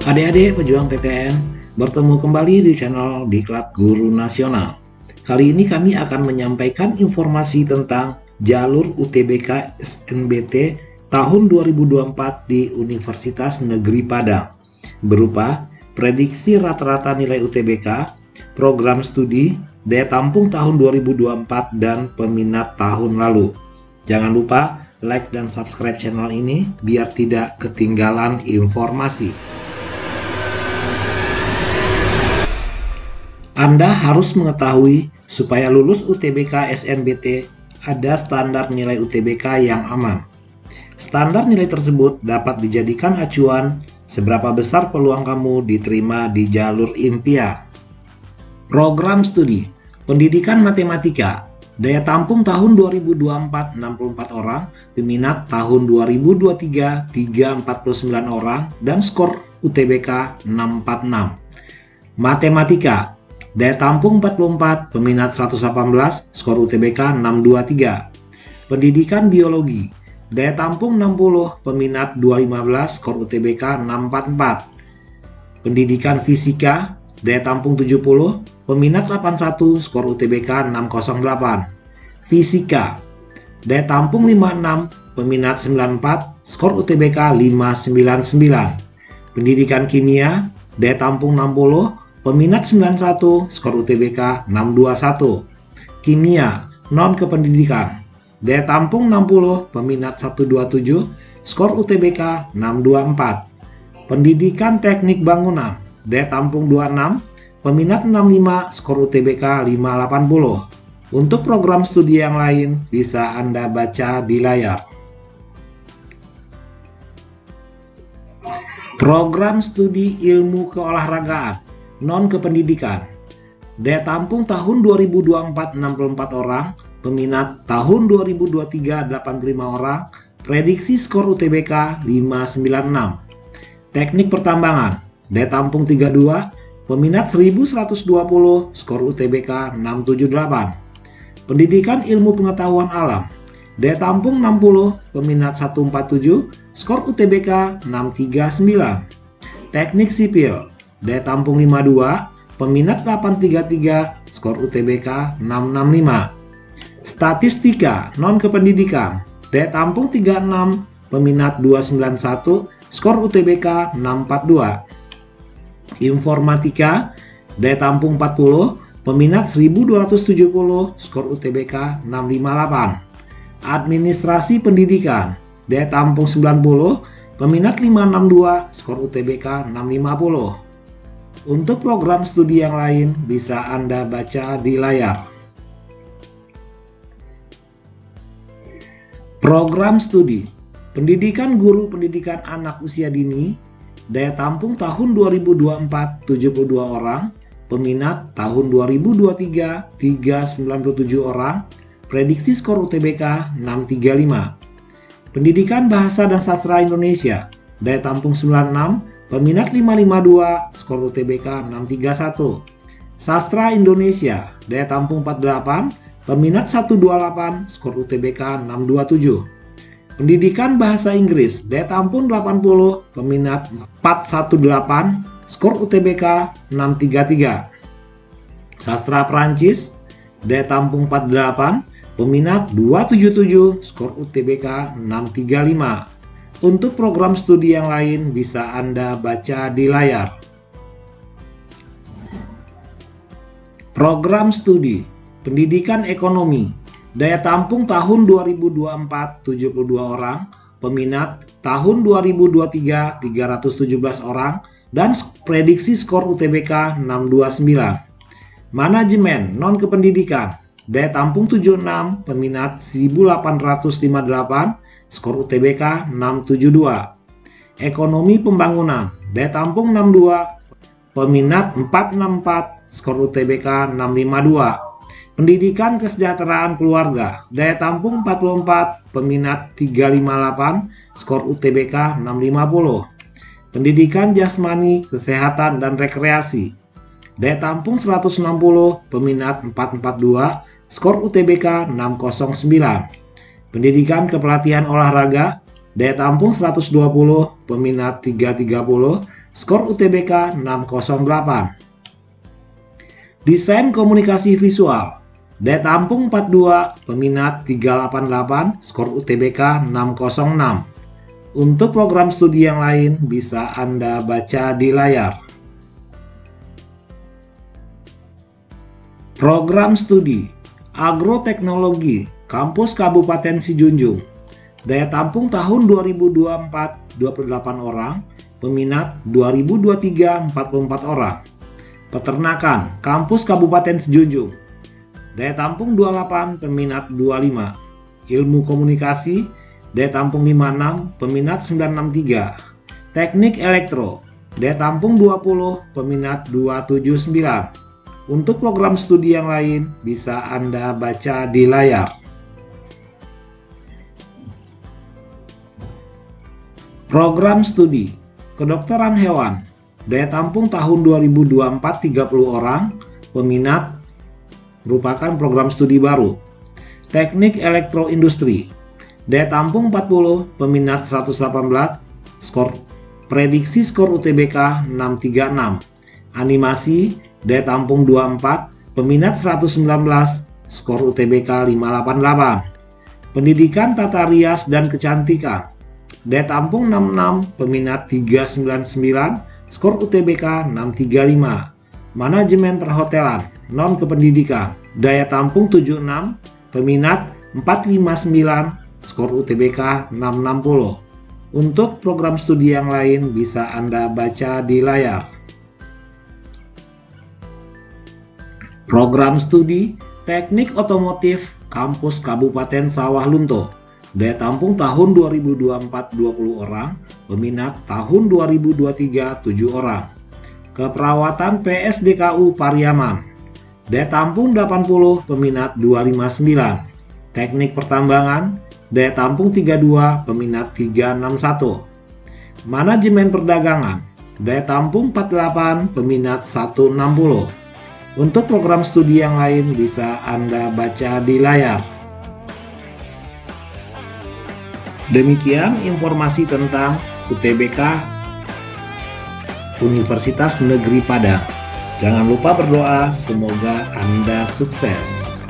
Adik-adik pejuang PTN, bertemu kembali di channel Diklat Guru Nasional. Kali ini kami akan menyampaikan informasi tentang jalur UTBK SNBT tahun 2024 di Universitas Negeri Padang, berupa prediksi rata-rata nilai UTBK, program studi, daya tampung tahun 2024, dan peminat tahun lalu. Jangan lupa like dan subscribe channel ini biar tidak ketinggalan informasi. Anda harus mengetahui supaya lulus UTBK SNBT ada standar nilai UTBK yang aman. Standar nilai tersebut dapat dijadikan acuan seberapa besar peluang kamu diterima di jalur impian. Program studi Pendidikan Matematika, daya tampung tahun 2024 64 orang, peminat tahun 2023 349 orang, dan skor UTBK 646. Matematika, daya tampung 44, peminat 118, skor UTBK 623. Pendidikan Biologi, daya tampung 60, peminat 215, skor UTBK 644. Pendidikan Fisika, daya tampung 70, peminat 81, skor UTBK 608. Fisika, daya tampung 56, peminat 94, skor UTBK 599. Pendidikan Kimia, daya tampung 60, peminat 91, skor UTBK 621. Kimia non kependidikan, daya tampung 60, peminat 127, skor UTBK 624. Pendidikan Teknik Bangunan, daya tampung 26, peminat 65, skor UTBK 580. Untuk program studi yang lain bisa Anda baca di layar. Program studi Ilmu Keolahragaan non kependidikan, daya tampung tahun 2024 64 orang, peminat tahun 2023 85 orang, prediksi skor UTBK 596. Teknik Pertambangan, daya tampung 32, peminat 1120, skor UTBK 678. Pendidikan Ilmu Pengetahuan Alam, daya tampung 60, peminat 147, skor UTBK 639. Teknik Sipil, daya tampung 52, peminat 833, skor UTBK 665. Statistika non kependidikan, daya tampung 36, peminat 291, skor UTBK 642. Informatika, daya tampung 40, peminat 1270, skor UTBK 658. Administrasi Pendidikan, daya tampung 90, peminat 562, skor UTBK 650. Untuk program studi yang lain bisa Anda baca di layar. Program studi Pendidikan Guru Pendidikan Anak Usia Dini, daya tampung tahun 2024 72 orang, peminat tahun 2023 397 orang, prediksi skor UTBK 635. Pendidikan Bahasa dan Sastra Indonesia, daya tampung 96, peminat 552, skor UTBK 631. Sastra Indonesia, daya tampung 48, peminat 128, skor UTBK 627. Pendidikan Bahasa Inggris, daya tampung 80, peminat 418, skor UTBK 633. Sastra Prancis, daya tampung 48, peminat 277, skor UTBK 635. Untuk program studi yang lain bisa Anda baca di layar. Program studi Pendidikan Ekonomi, daya tampung tahun 2024 72 orang, peminat tahun 2023 317 orang, dan prediksi skor UTBK 629. Manajemen non kependidikan, daya tampung 76, peminat 1858, skor UTBK 672. Ekonomi Pembangunan, daya tampung 62, peminat 464, skor UTBK 652. Pendidikan Kesejahteraan Keluarga, daya tampung 44, peminat 358, skor UTBK 650. Pendidikan Jasmani, Kesehatan dan Rekreasi, daya tampung 160, peminat 442, skor UTBK 609. Pendidikan Kepelatihan Olahraga, daya tampung 120, peminat 330, skor UTBK 608. Desain komunikasi visual, daya tampung 42, peminat 388, skor UTBK 606. Untuk program studi yang lain bisa Anda baca di layar. Program studi Agroteknologi Kampus Kabupaten Sijunjung, daya tampung tahun 2024 28 orang, peminat 2023 44 orang. Peternakan Kampus Kabupaten Sijunjung, daya tampung 28, peminat 25. Ilmu komunikasi, daya tampung 56, peminat 963. Teknik elektro, daya tampung 20, peminat 279. Untuk program studi yang lain bisa Anda baca di layar. Program studi Kedokteran Hewan, daya tampung tahun 2024 30 orang, peminat merupakan program studi baru. Teknik elektroindustri, daya tampung 40, peminat 118, prediksi skor UTBK 636. Animasi, daya tampung 24, peminat 119, skor UTBK 588. Pendidikan tata rias dan kecantikan, daya tampung 66, peminat 399, skor UTBK 635. Manajemen perhotelan, non kependidikan, daya tampung 76, peminat 459, skor UTBK 660. Untuk program studi yang lain bisa Anda baca di layar. Program studi Teknik Otomotif Kampus Kabupaten Sawah Lunto, daya tampung tahun 2024 20 orang, peminat tahun 2023 7 orang. Keperawatan PSDKU Pariaman, daya tampung 80, peminat 259. Teknik pertambangan, daya tampung 32, peminat 361. Manajemen perdagangan, daya tampung 48, peminat 160. Untuk program studi yang lain bisa Anda baca di layar. Demikian informasi tentang UTBK Universitas Negeri Padang. Jangan lupa berdoa, semoga Anda sukses.